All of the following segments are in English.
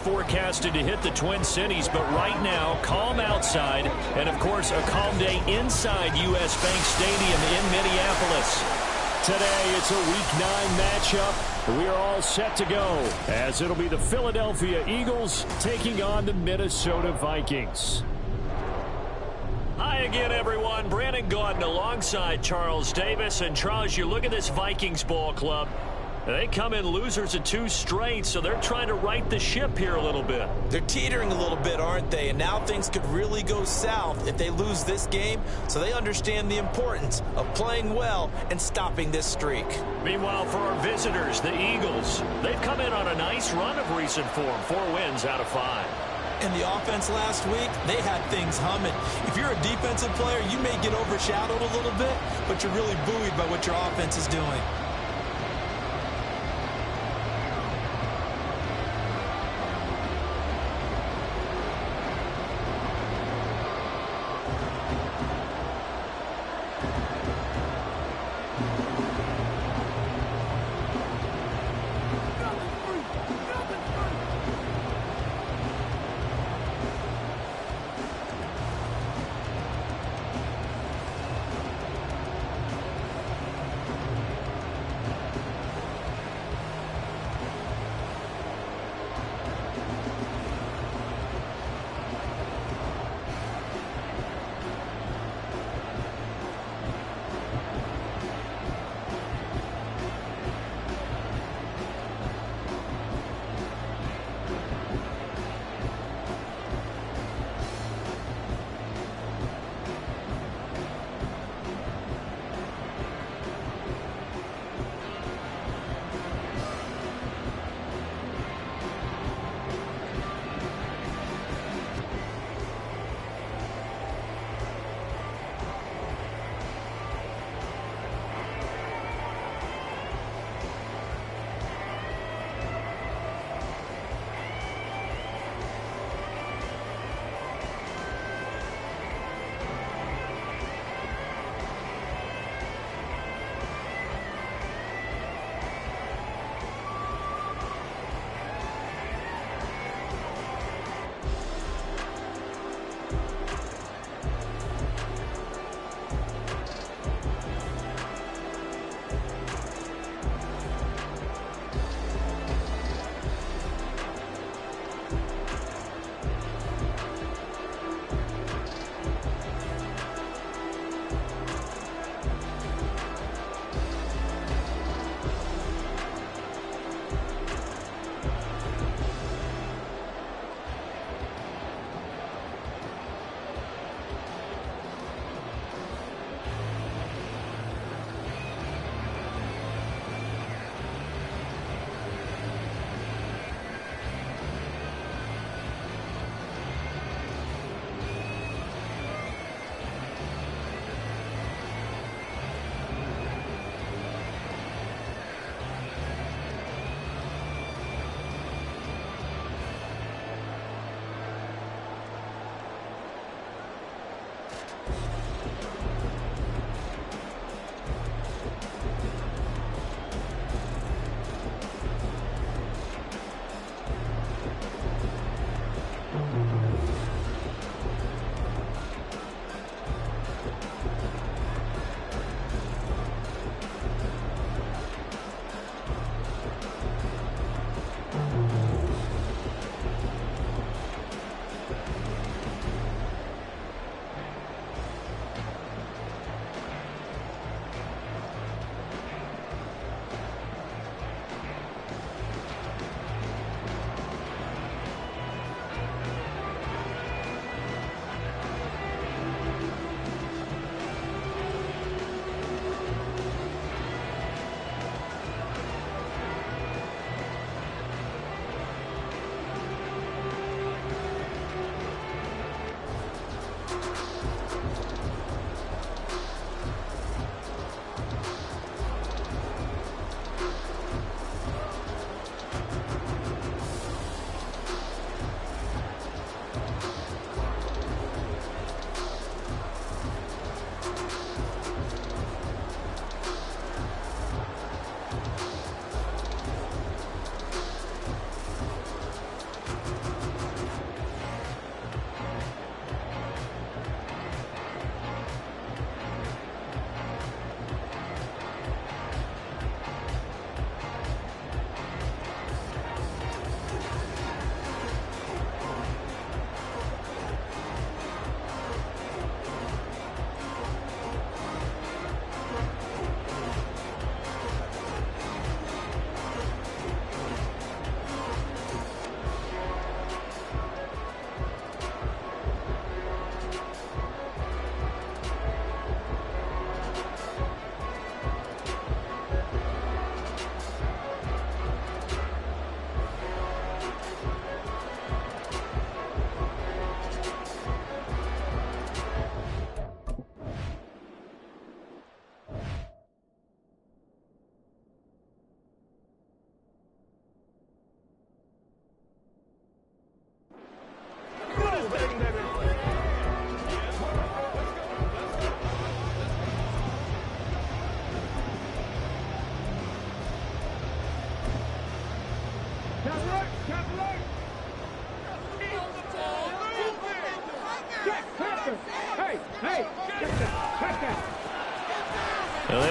Forecasted to hit the Twin Cities, but right now, calm outside, and of course, a calm day inside U.S. Bank Stadium in Minneapolis. Today, it's a Week 9 matchup. We are all set to go, as it'll be the Philadelphia Eagles taking on the Minnesota Vikings. Hi again, everyone. Brandon Gaudin alongside Charles Davis. And Charles, you look at this Vikings ball club. They come in losers of 2 straight, so they're trying to right the ship here a little bit. They're teetering a little bit, aren't they? And now things could really go south if they lose this game, so they understand the importance of playing well and stopping this streak. Meanwhile, for our visitors, the Eagles, they've come in on a nice run of recent form, 4 wins out of 5. And the offense last week, they had things humming. If you're a defensive player, you may get overshadowed a little bit, but you're really buoyed by what your offense is doing.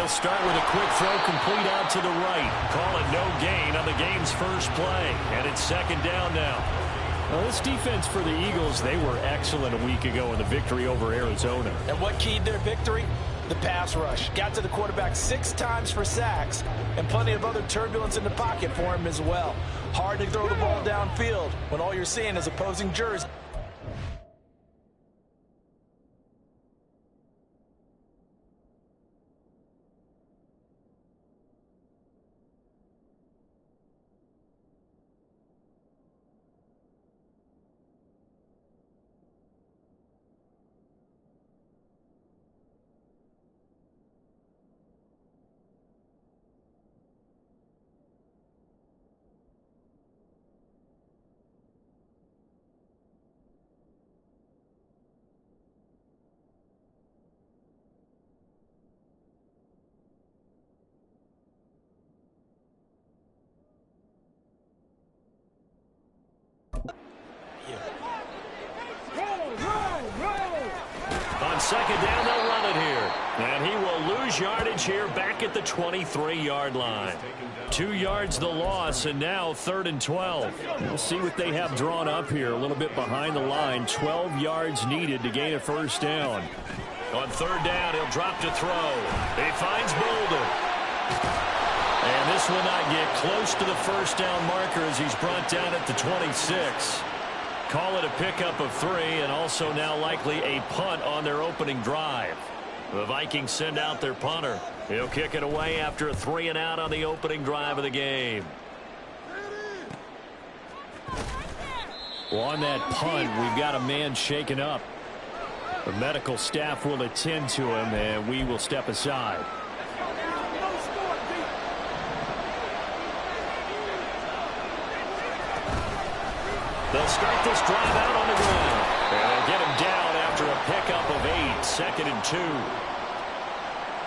start with a quick throw complete out to the right. Call it no gain on the game's first play. And it's second down now. Well, this defense for the Eagles, they were excellent a week ago in the victory over Arizona. And what keyed their victory? The pass rush. Got to the quarterback 6 times for sacks, and plenty of other turbulence in the pocket for him as well. Hard to throw the ball downfield when all you're seeing is opposing jerseys. On second down, they'll run it here. And he will lose yardage here back at the 23-yard line. 2 yards the loss, and now 3rd and 12. We'll see what they have drawn up here. A little bit behind the line. 12 yards needed to gain a first down. On 3rd down, he'll drop to throw. He finds Boulder. And this will not get close to the first down marker as he's brought down at the 26. Call it a pickup of 3, and also now likely a punt on their opening drive. The Vikings send out their punter. He'll kick it away after a 3-and-out on the opening drive of the game. Well, on that punt, we've got a man shaken up. The medical staff will attend to him, and we will step aside. They'll start this drive out on the ground. And they'll get him down after a pickup of 8, 2nd and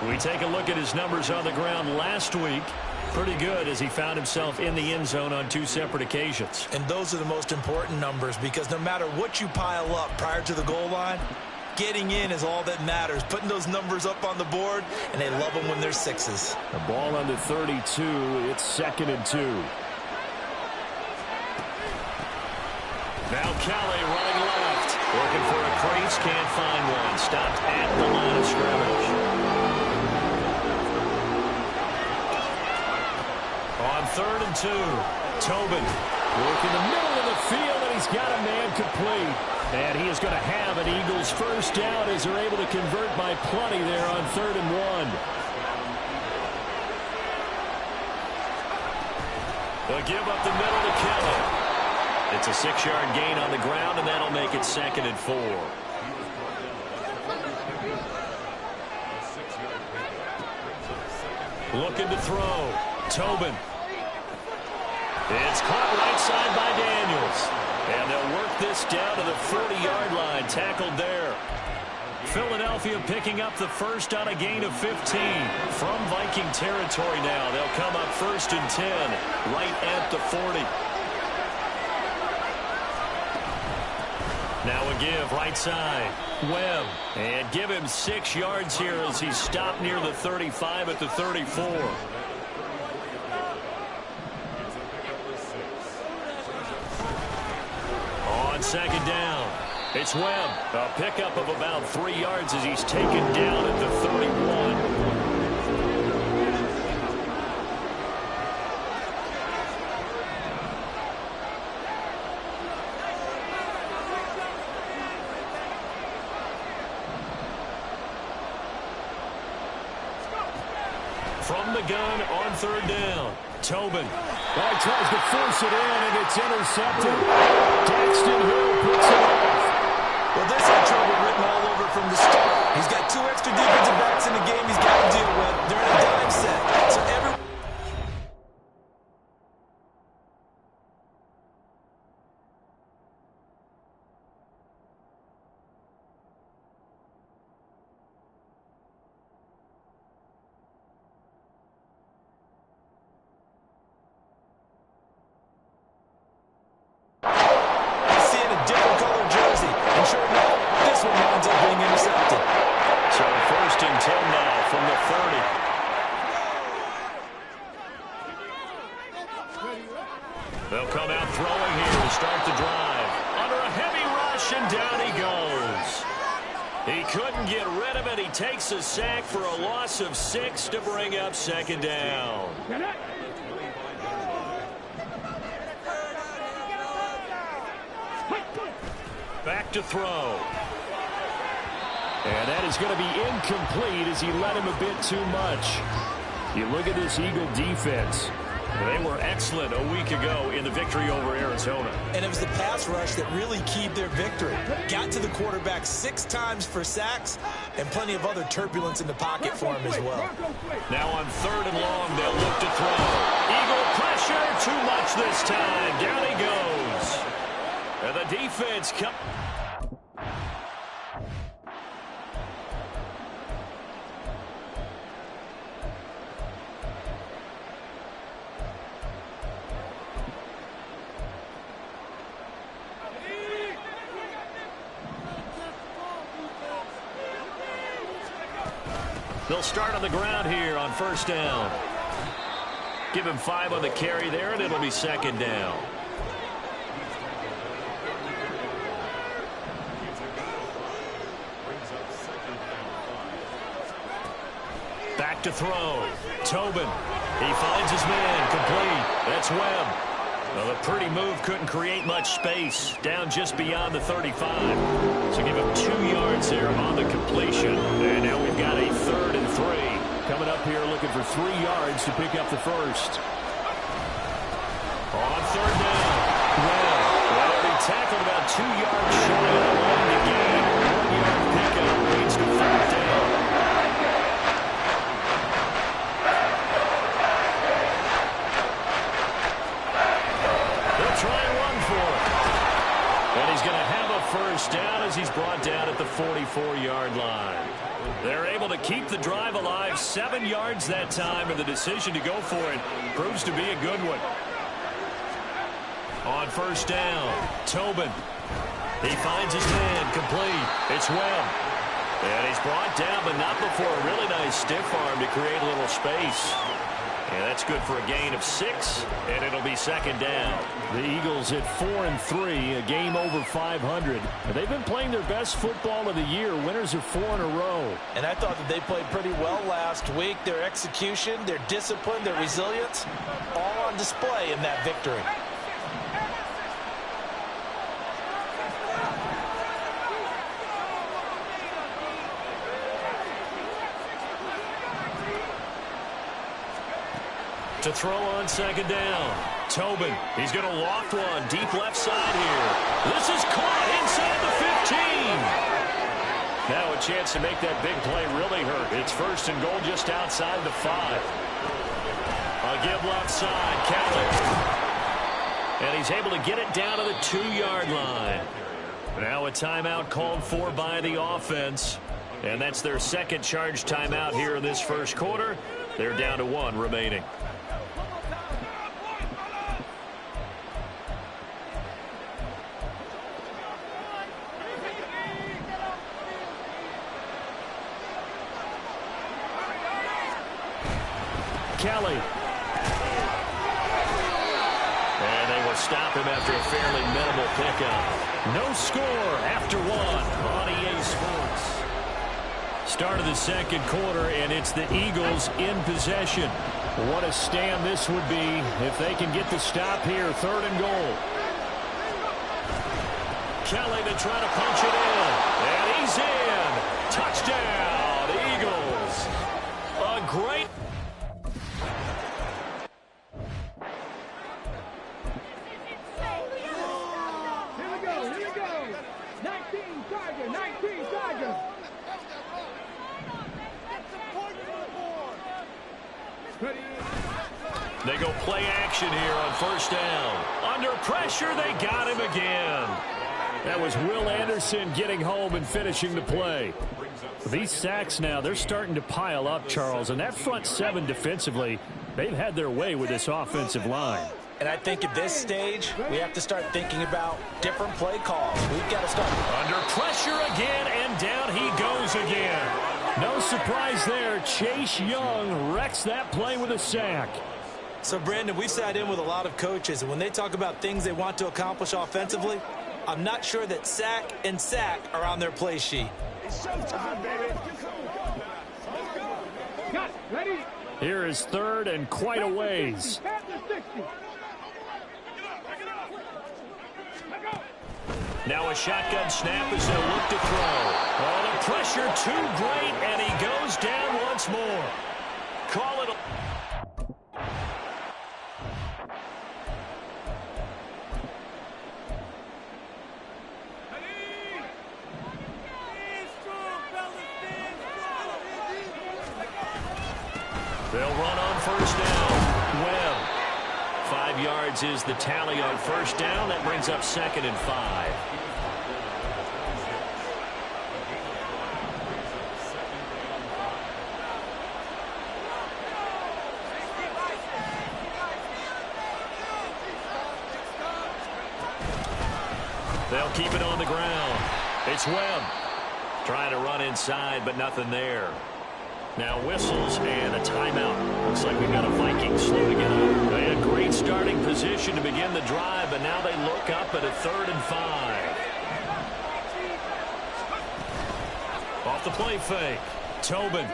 2. We take a look at his numbers on the ground last week. Pretty good as he found himself in the end zone on 2 separate occasions. And those are the most important numbers, because no matter what you pile up prior to the goal line, getting in is all that matters. Putting those numbers up on the board, and they love them when they're 6s. The ball under 32. It's 2nd and 2. Now Kelly running left. Looking for a crease, can't find one. Stopped at the line of scrimmage. On 3rd and 2, Tobin. Look in the middle of the field, and he's got a man complete. And he is going to have an Eagles first down as they're able to convert by plenty there on 3rd and 1. They'll give up the middle to Kelly. It's a 6-yard gain on the ground, and that'll make it 2nd and 4. Looking to throw. Tobin. It's caught right side by Daniels. And they'll work this down to the 40-yard line. Tackled there. Philadelphia picking up the first on a gain of 15. From Viking territory now. They'll come up 1st and 10. Right at the 40. Now a give right side. Webb. And give him 6 yards here as he's stopped near the 35 at the 34. On second down, it's Webb. A pickup of about 3 yards as he's taken down at the 31. From the gun on 3rd down. Tobin. Well, he tries to force it in, and it's intercepted. Daxton Hill puts it off. Well, this had trouble written all over from the start. He's got 2 extra defensive backs in the game he's got to deal with. They're in a dime set. So every couldn't get rid of it. He takes a sack for a loss of 6 to bring up second down. Back to throw. And that is going to be incomplete as he let him a bit too much. You look at this Eagle defense. They were excellent a week ago in the victory over Arizona. And it was the pass rush that really keyed their victory. Got to the quarterback 6 times for sacks and plenty of other turbulence in the pocket for him as well. Now on 3rd and long, they'll look to throw. Eagle pressure, too much this time. Down he goes. And the defense comes. They'll start on the ground here on 1st down. Give him 5 on the carry there, and it'll be 2nd down. Back to throw. Tobin. He finds his man. Complete. That's Webb. Well, the pretty move couldn't create much space. Down just beyond the 35. So give him 2 yards there on the completion. And now we've got a 3rd and 3. Coming up here looking for 3 yards to pick up the first. On 3rd down. Well, he tackled about 2 yards shy of the line to gain. 1-yard pickup leads to 4th down. First down as he's brought down at the 44-yard line. They're able to keep the drive alive 7 yards that time, and the decision to go for it proves to be a good one. On 1st down, Tobin. He finds his man. Complete. It's Webb. And he's brought down, but not before a really nice stiff arm to create a little space. And that's good for a gain of 6, and it'll be 2nd down. The Eagles at 4 and 3, a game over 500. They've been playing their best football of the year. Winners of 4 in a row. And I thought that they played pretty well last week. Their execution, their discipline, their resilience, all on display in that victory. To throw on 2nd down. Tobin, he's going to loft one deep left side here. This is caught inside the 15. Now a chance to make that big play really hurt. It's 1st and goal just outside the 5. A give left side, Kelly. And he's able to get it down to the 2-yard line. Now a timeout called for by the offense. And that's their 2nd charge timeout here in this 1st quarter. They're down to 1 remaining. Kelly. And they will stop him after a fairly minimal pickup. No score after 1 on EA Sports. Start of the 2nd quarter, and it's the Eagles in possession. What a stand this would be if they can get the stop here. 3rd and goal. Kelly to try to punch it in. And he's in. Touchdown, Eagles. A great... They go play action here on 1st down. Under pressure, they got him again. That was Will Anderson getting home and finishing the play. These sacks now, they're starting to pile up, Charles. And that front 7 defensively, they've had their way with this offensive line. And I think at this stage, we have to start thinking about different play calls. We've got to start. Under pressure again, and down he goes again. No surprise there. Chase Young wrecks that play with a sack. So, Brandon, we've sat in with a lot of coaches, and when they talk about things they want to accomplish offensively, I'm not sure that sack and sack are on their play sheet. It's showtime, baby. Ready? Here is third and quite a ways. Now a shotgun snap as they'll look to throw. Oh, the pressure too great, and he goes down once more. Call it a... They'll run on first down. Webb. 5 yards is the tally on first down. That brings up 2nd and 5. They'll keep it on the ground. It's Webb. Trying to run inside, but nothing there. Now whistles and a timeout. Looks like we've got a Vikings slow to get up. They had great starting position to begin the drive, but now they look up at a 3rd and 5. Off the play fake. Tobin.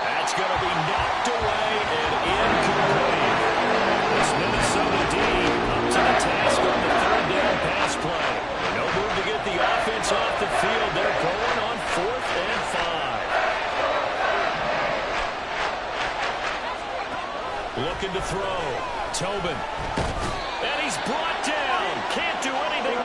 That's going to be knocked away and incomplete. This Minnesota D up to the task on the 3rd down pass play. No move to get the offense off the field. They're going on 4th and 5. Looking to throw. Tobin. And he's brought down. Can't do anything.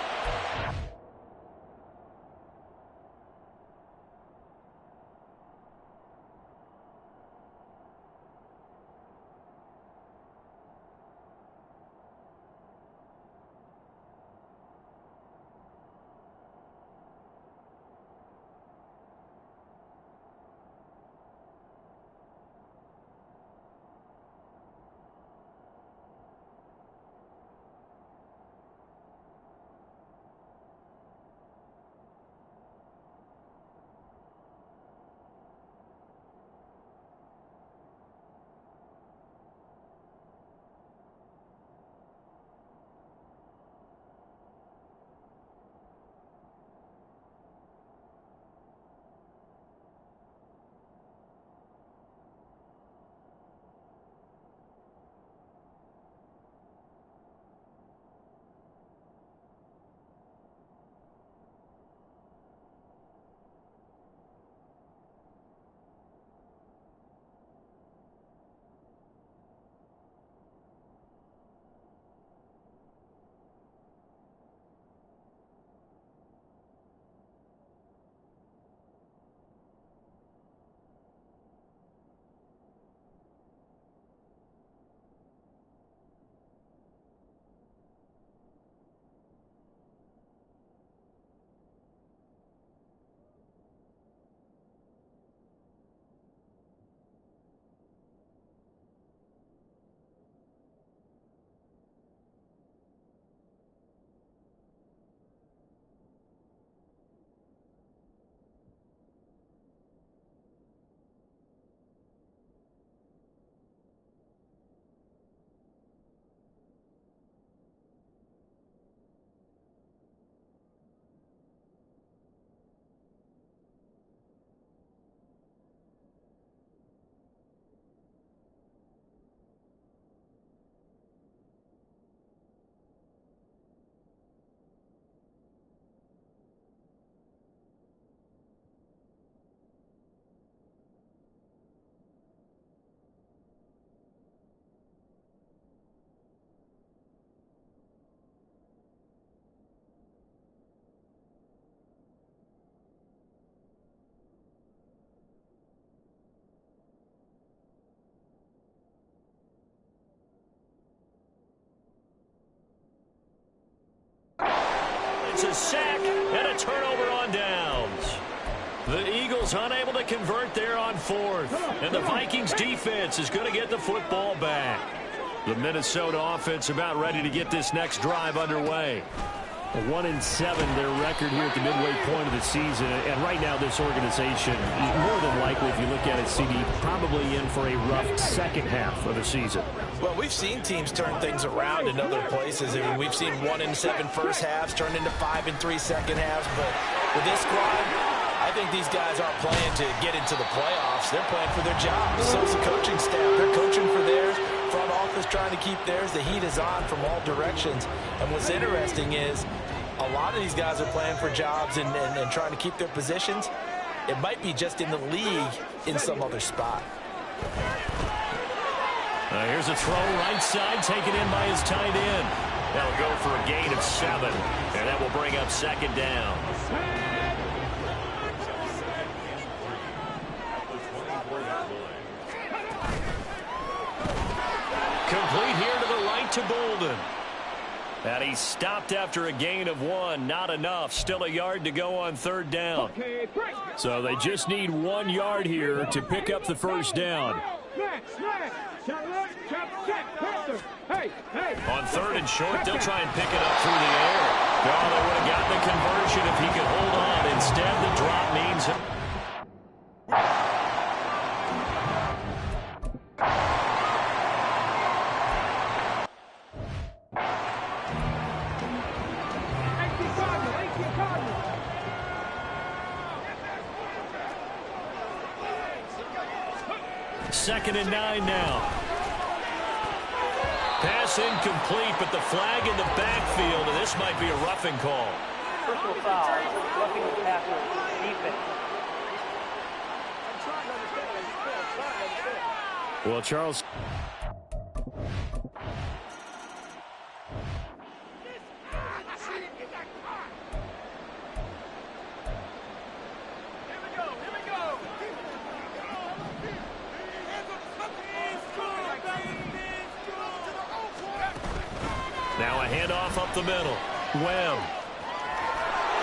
It's a sack and a turnover on downs. The Eagles unable to convert there on 4th. And the Vikings defense is going to get the football back. The Minnesota offense about ready to get this next drive underway. 1-7, their record here at the midway point of the season. And right now, this organization, more than likely, if you look at it, CD, probably in for a rough second half of the season. Well, we've seen teams turn things around in other places. I mean, we've seen 1-7 first halves turn into 5-3 second halves. But with this squad, I think these guys aren't playing to get into the playoffs. They're playing for their jobs. So's the coaching staff. They're coaching for theirs. Front office trying to keep theirs. The heat is on from all directions. And what's interesting is a lot of these guys are playing for jobs and trying to keep their positions. It might be just in the league in some other spot. Here's a throw right side, taken in by his tight end. That'll go for a gain of 7, and that will bring up second down. Complete here to the right to Bolden. And he stopped after a gain of 1. Not enough. Still a yard to go on third down. So they just need 1 yard here to pick up the first down. On third and short, they'll try and pick it up through the air. No, they would have gotten the conversion if he could hold on. Instead, the drop means... Second and 9 now. Pass incomplete, but the flag in the backfield, and this might be a roughing call. Personal foul, roughing the passer, defense. Well, Charles... Now a handoff up the middle. Webb.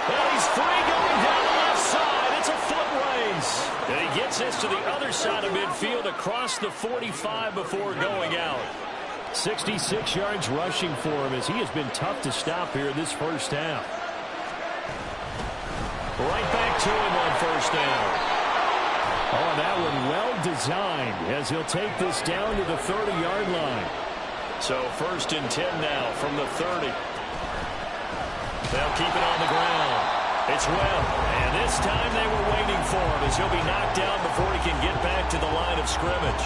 And he's free going down the left side. It's a foot race. And he gets this to the other side of midfield across the 45 before going out. 66 yards rushing for him as he has been tough to stop here in this first half. Right back to him on first down. Oh, that one well designed as he'll take this down to the 30-yard line. So first and 10 now from the 30. They'll keep it on the ground. It's Webb. And this time they were waiting for him as he'll be knocked down before he can get back to the line of scrimmage.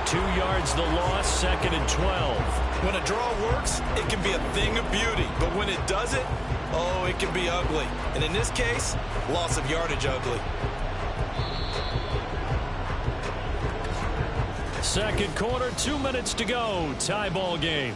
2 yards the loss, second and 12. When a draw works, it can be a thing of beauty. But when it doesn't, oh, it can be ugly. And in this case, loss of yardage ugly. Second quarter, 2 minutes to go. Tie ball game.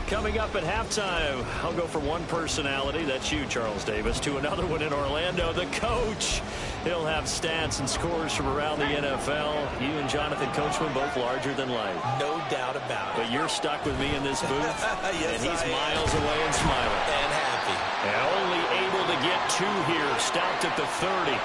Coming up at halftime, I'll go from one personality, that's you, Charles Davis, to another one in Orlando, the coach. He'll have stats and scores from around the NFL. You and Jonathan Coachman both larger than life. No doubt about it. But you're stuck with me in this booth. Yes, and he's miles away and smiling. And happy. And only able to get 2 here, stopped at the 30.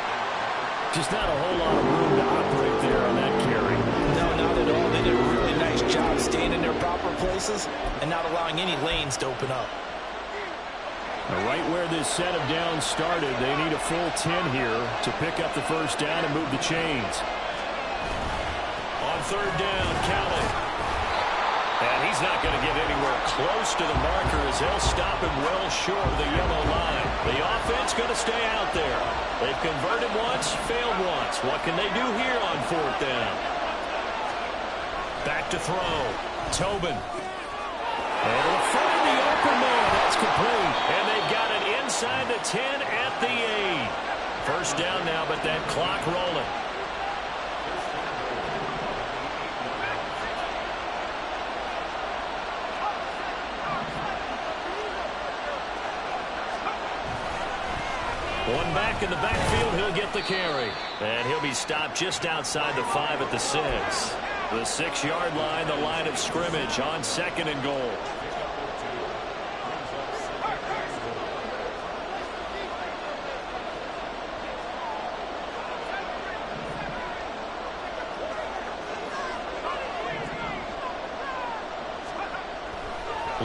Just not a whole lot of room to operate there on that carry. No, not at all. They did a really nice job staying in their proper places and not allowing any lanes to open up. Right where this set of downs started, they need a full 10 here to pick up the first down and move the chains. On third down, Callan. And he's not going to get anywhere close to the marker as they'll stop him well short of the yellow line. The offense going to stay out there. They've converted once, failed once. What can they do here on fourth down? Back to throw. Tobin. And it'll find the open man. That's complete. And they've got it inside the 10 at the 8. First down now, but that clock rolling. One back in the backfield, he'll get the carry. And he'll be stopped just outside the 5 at the 6. The 6-yard line, the line of scrimmage on second and goal.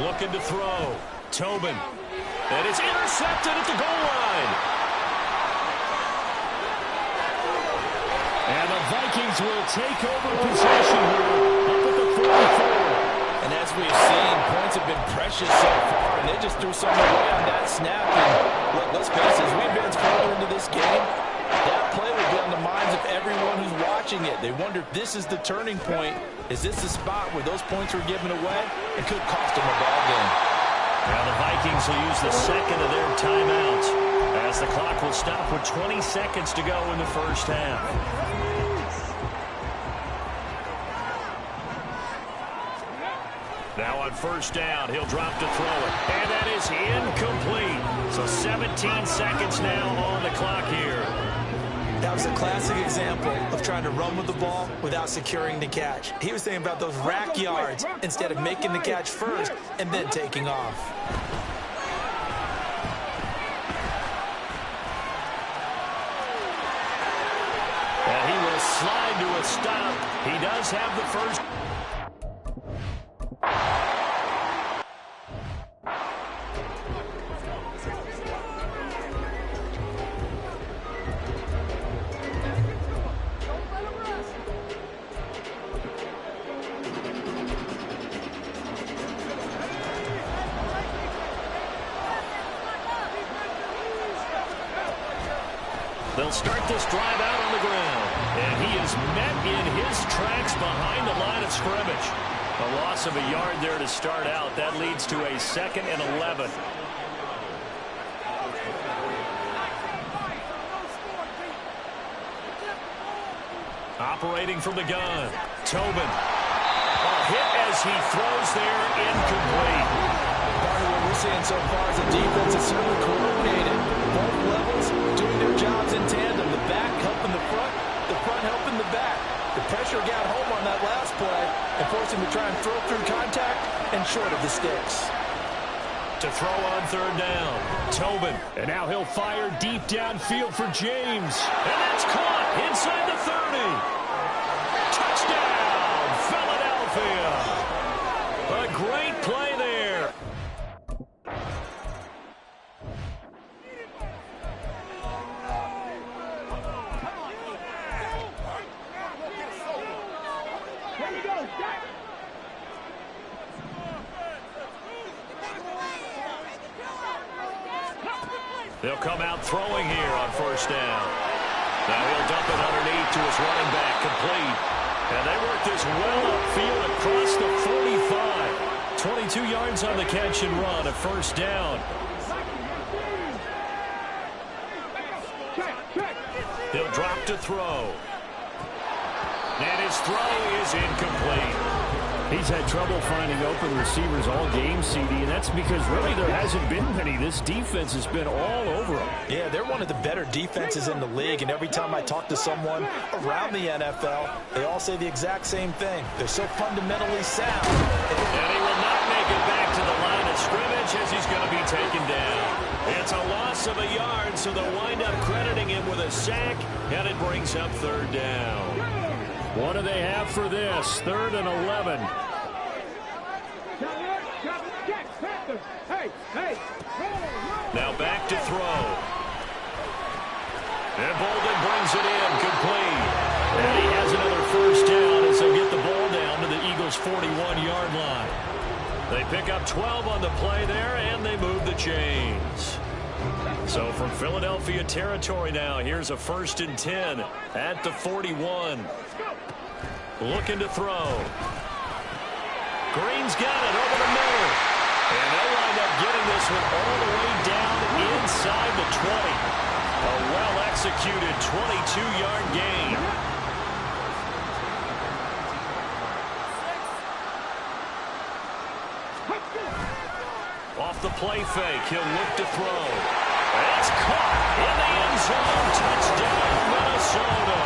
Looking to throw. Tobin. And it's intercepted at the goal line. And the Vikings will take over possession here up at the 44. And as we've seen, points have been precious so far, and they just threw something away on that snap. And look, let's face it, as we advance further into this game, that play will be on the minds of everyone who's watching it. They wonder if this is the turning point. Is this the spot where those points were given away? It could cost them a ball game. Now the Vikings will use the second of their timeouts as the clock will stop with 20 seconds to go in the first half. Now on first down, he'll drop to throw it. And that is incomplete. So 17 seconds now on the clock here. That was a classic example of trying to run with the ball without securing the catch. He was thinking about those rack yards instead of making the catch first and then taking off. And he will slide to a stop. He does have the first. They'll start this drive out on the ground. And he is met in his tracks behind the line of scrimmage. A loss of a yard there to start out. That leads to a 2nd and 11. Operating from the gun. Tobin. A hit as he throws there, incomplete. Part of what we're seeing so far is the defense is certainly coordinated. Both levels doing their jobs in tandem. The back helping the front helping the back. The pressure got home on that last play and forced him to try and throw through contact and short of the sticks. To throw on third down. Tobin. And now he'll fire deep downfield for James. And that's caught inside the 30. Touchdown, Philadelphia. A great play there. They'll come out throwing here on first down. Now he'll dump it underneath to his running back, complete. And they work this well upfield across the 45. 22 yards on the catch and run, a first down. He'll drop to throw. And his throw is incomplete. He's had trouble finding open receivers all game, CD, and that's because really there hasn't been many. This defense has been all over them. Yeah, they're one of the better defenses in the league, and every time I talk to someone around the NFL, they all say the exact same thing. They're so fundamentally sound. And he will not make it back to the line of scrimmage as he's going to be taken down. It's a loss of a yard, so they'll wind up crediting him with a sack, and it brings up third down. What do they have for this? 3rd and 11. Now back to throw. And Bolden brings it in, complete. And he has another first down as they get the ball down to the Eagles' 41-yard line. They pick up 12 on the play there, and they move the chains. So from Philadelphia territory now, here's a 1st and 10 at the 41. Looking to throw. Green's got it over the middle. And they'll wind up getting this one all the way down inside the 20. A well-executed 22-yard gain. Off the play fake, he'll look to throw. It's caught in the end zone. Touchdown, Minnesota.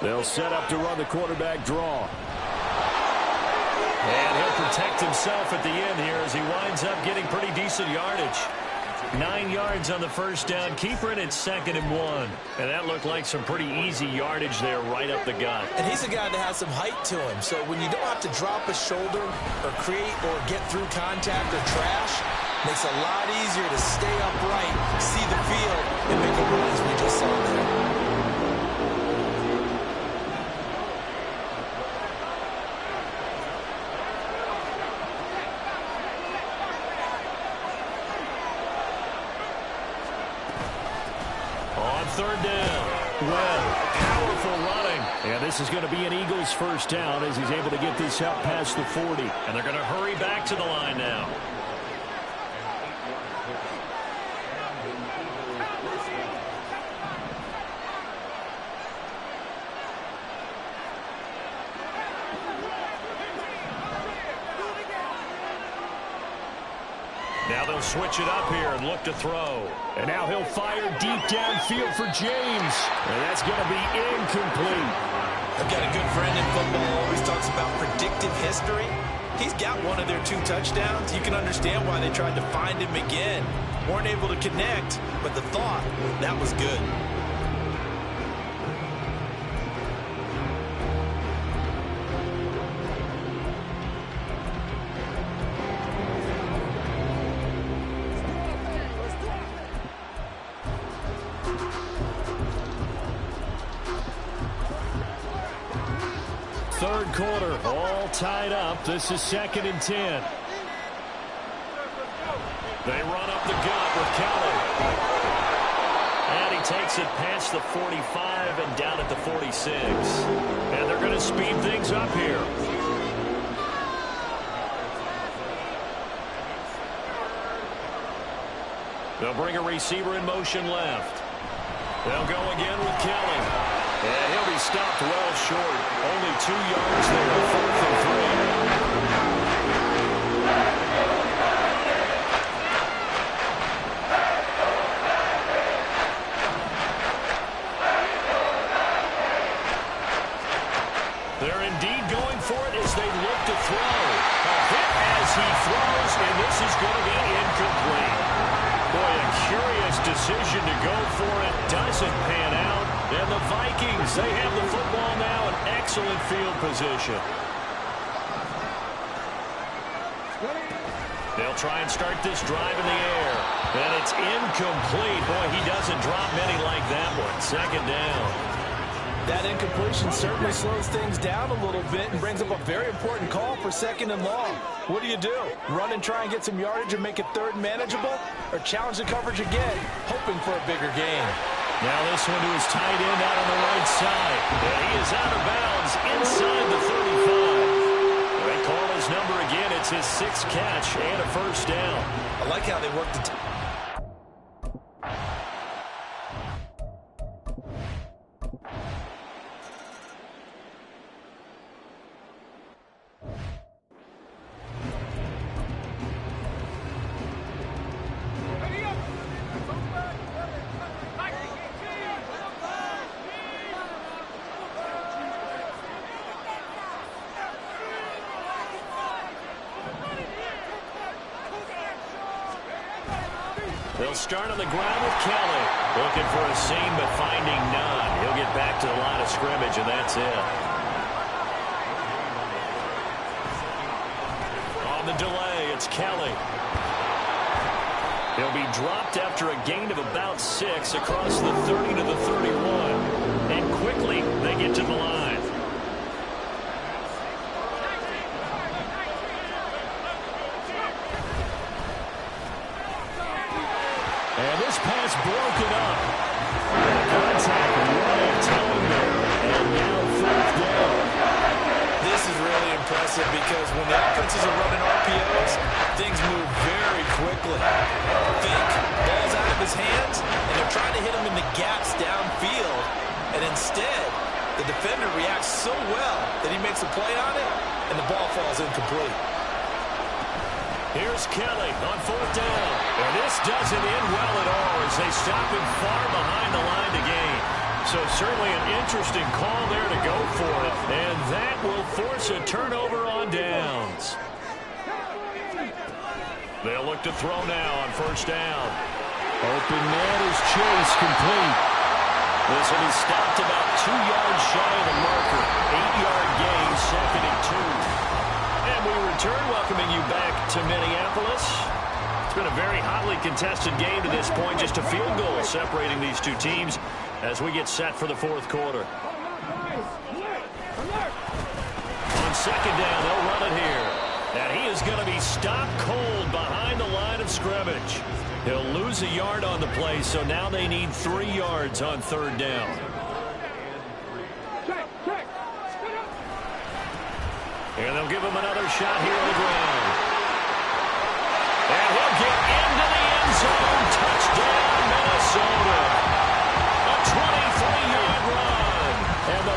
They'll set up to run the quarterback draw. And he'll protect himself at the end here as he winds up getting pretty decent yardage. 9 yards on the first down. Keeper in at 2nd and 1. And that looked like some pretty easy yardage there right up the gut. And he's a guy that has some height to him. So when you don't have to drop a shoulder or create or get through contact or trash, makes it a lot easier to stay upright, see the field, and make a run as we just saw there. Third down. Well, powerful running. And this is going to be an Eagles first down as he's able to get this out past the 40. And they're going to hurry back to the line now. Now they'll switch it up here and look to throw. And now he'll fire deep downfield for James. And that's going to be incomplete. I've got a good friend in football, always talks about predictive history. He's got one of their 2 touchdowns. You can understand why they tried to find him again. Weren't able to connect, but the thought, that was good. Third quarter, all tied up. This is 2nd and 10. They run up the gut with Kelly. And he takes it past the 45 and down at the 46. And they're going to speed things up here. They'll bring a receiver in motion left. They'll go again with Kelly. And he'll be stopped well short. Only 2 yards there, 4th and 3. They're indeed going for it as they look to throw. A hit as he throws, and this is going to be incomplete. Boy, a curious decision to go for it. Doesn't pan out. And the Vikings, they have the football now in excellent field position. They'll try and start this drive in the air. And it's incomplete. Boy, he doesn't drop many like that one. 2nd down. That incompletion certainly slows things down a little bit and brings up a very important call for 2nd and long. What do? Run and try and get some yardage and make it 3rd manageable? Or challenge the coverage again, hoping for a bigger gain? Now this one to his tight end out on the right side. And he is out of bounds inside the 35. They call his number again. It's his 6th catch and a first down. I like how they worked the They'll start on the ground with Kelly. Looking for a seam, but finding none. He'll get back to the line of scrimmage, and that's it. On the delay, it's Kelly. He'll be dropped after a gain of about 6 across the 30 to the 31. And quickly, they get to the line. And this pass broken up. Contact right telling there. And now 4th down. This is really impressive because when the offenses are running RPOs, things move very quickly. Think, ball's out of his hands, and they're trying to hit him in the gaps downfield. And instead, the defender reacts so well that he makes a play on it, and the ball falls incomplete. Here's Kelly on 4th down. And this doesn't end well at all as they stop him far behind the line to gain. So certainly an interesting call there to go for it. And that will force a turnover on downs. They'll look to throw now on first down. Open man is chase complete. This will be stopped about 2 yards shy of the marker. 8-yard gain, 2nd and 2. And we return, welcoming you back to Minneapolis. It's been a very hotly contested game to this point. Just a field goal separating these two teams as we get set for the 4th quarter. On second down, they'll run it here. And he is going to be stopped cold behind the line of scrimmage. He'll lose a yard on the play, so now they need 3 yards on 3rd down. And they'll give him another shot here on the ground. And he'll get into the end zone. Touchdown, Minnesota. A 23-yard run. And the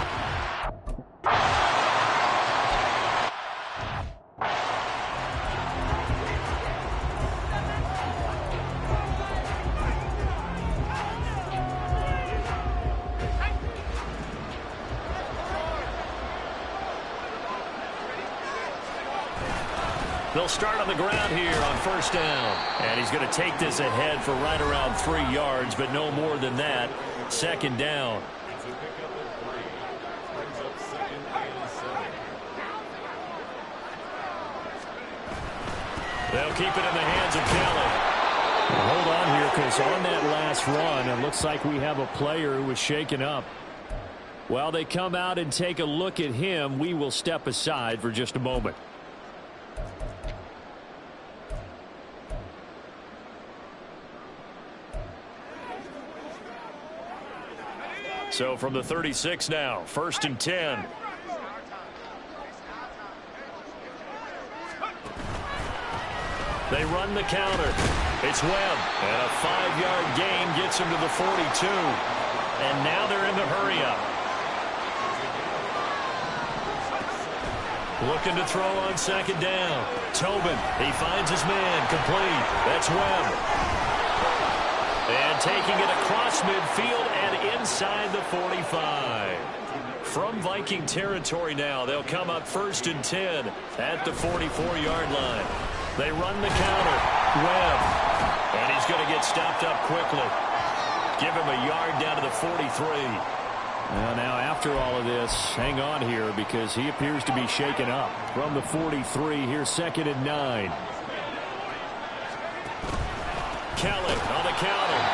they'll start on the ground here on first down. And he's going to take this ahead for right around 3 yards, but no more than that. 2nd down. They'll keep it in the hands of Kelly. Well, hold on here, because on that last run, it looks like we have a player who was shaken up. While they come out and take a look at him, we will step aside for just a moment. So from the 36 now, 1st and 10. They run the counter. It's Webb. And a 5-yard gain gets him to the 42. And now they're in the hurry-up. Looking to throw on 2nd down. Tobin, he finds his man, complete. That's Webb. And taking it across midfield and inside the 45. From Viking territory now, they'll come up 1st and 10 at the 44-yard line. They run the counter. Webb. And he's going to get stopped up quickly. Give him a yard down to the 43. Well, now, after all of this, hang on here because he appears to be shaken up. From the 43, here's 2nd and 9. Kelly on the counter.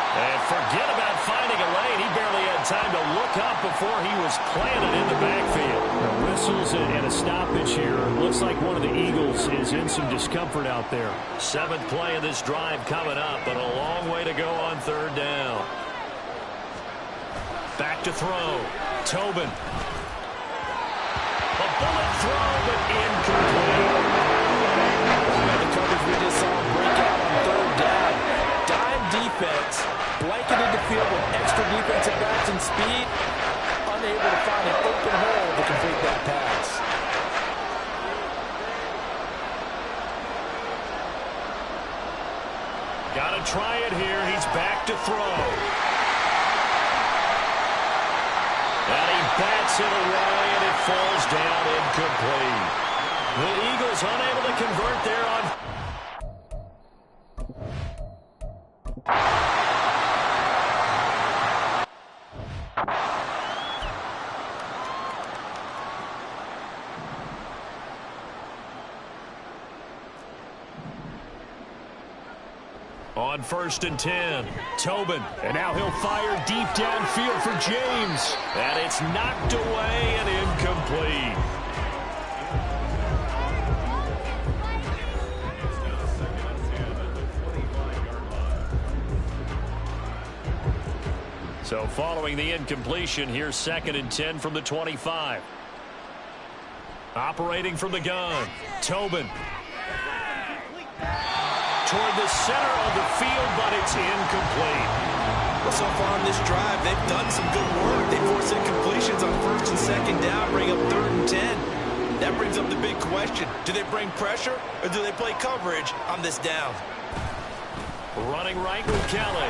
And forget about finding a lane. He barely had time to look up before he was planted in the backfield. The whistles and a stoppage here. Looks like one of the Eagles is in some discomfort out there. 7th play of this drive coming up, but a long way to go on 3rd down. Back to throw. Tobin. A bullet throw, but incomplete. The coverage we just saw break out on 3rd down. Dime defense, blanketed the field with extra defensive backs and speed, unable to find an open hole to complete that pass. Got to try it here. He's back to throw. And he bats it away, and it falls down incomplete. The Eagles unable to convert there on. On 1st and 10, Tobin, and now he'll fire deep downfield for James. And it's knocked away and incomplete. So following the incompletion, here's 2nd and 10 from the 25. Operating from the gun, Tobin. Toward the center of the field, but it's incomplete. Well, so far on this drive, they've done some good work. They forced incompletions on 1st and 2nd down, bring up 3rd and 10. That brings up the big question. Do they bring pressure, or do they play coverage on this down? Running right with Kelly.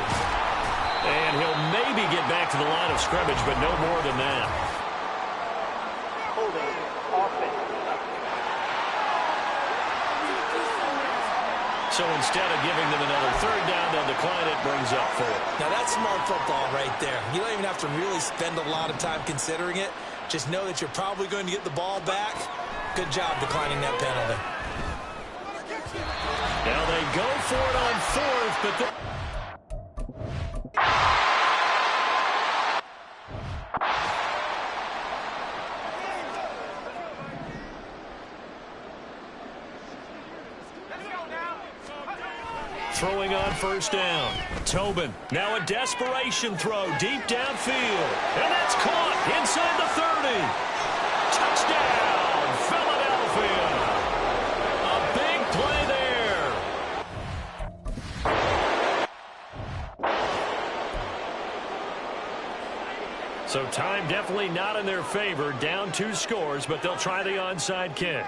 And he'll maybe get back to the line of scrimmage, but no more than that. Holding. Offense. So instead of giving them another third down, they'll decline it, brings up fourth. Now that's smart football right there. You don't even have to really spend a lot of time considering it. Just know that you're probably going to get the ball back. Good job declining that penalty. Now they go for it on fourth, but throwing on first down. Tobin, now a desperation throw deep downfield. And that's caught inside the 30. Touchdown, Philadelphia. A big play there. So time definitely not in their favor. Down 2 scores, but they'll try the onside kick.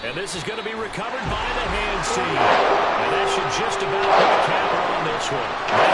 And this is going to be recovered by the hands team. And that should just about put a capper on this one.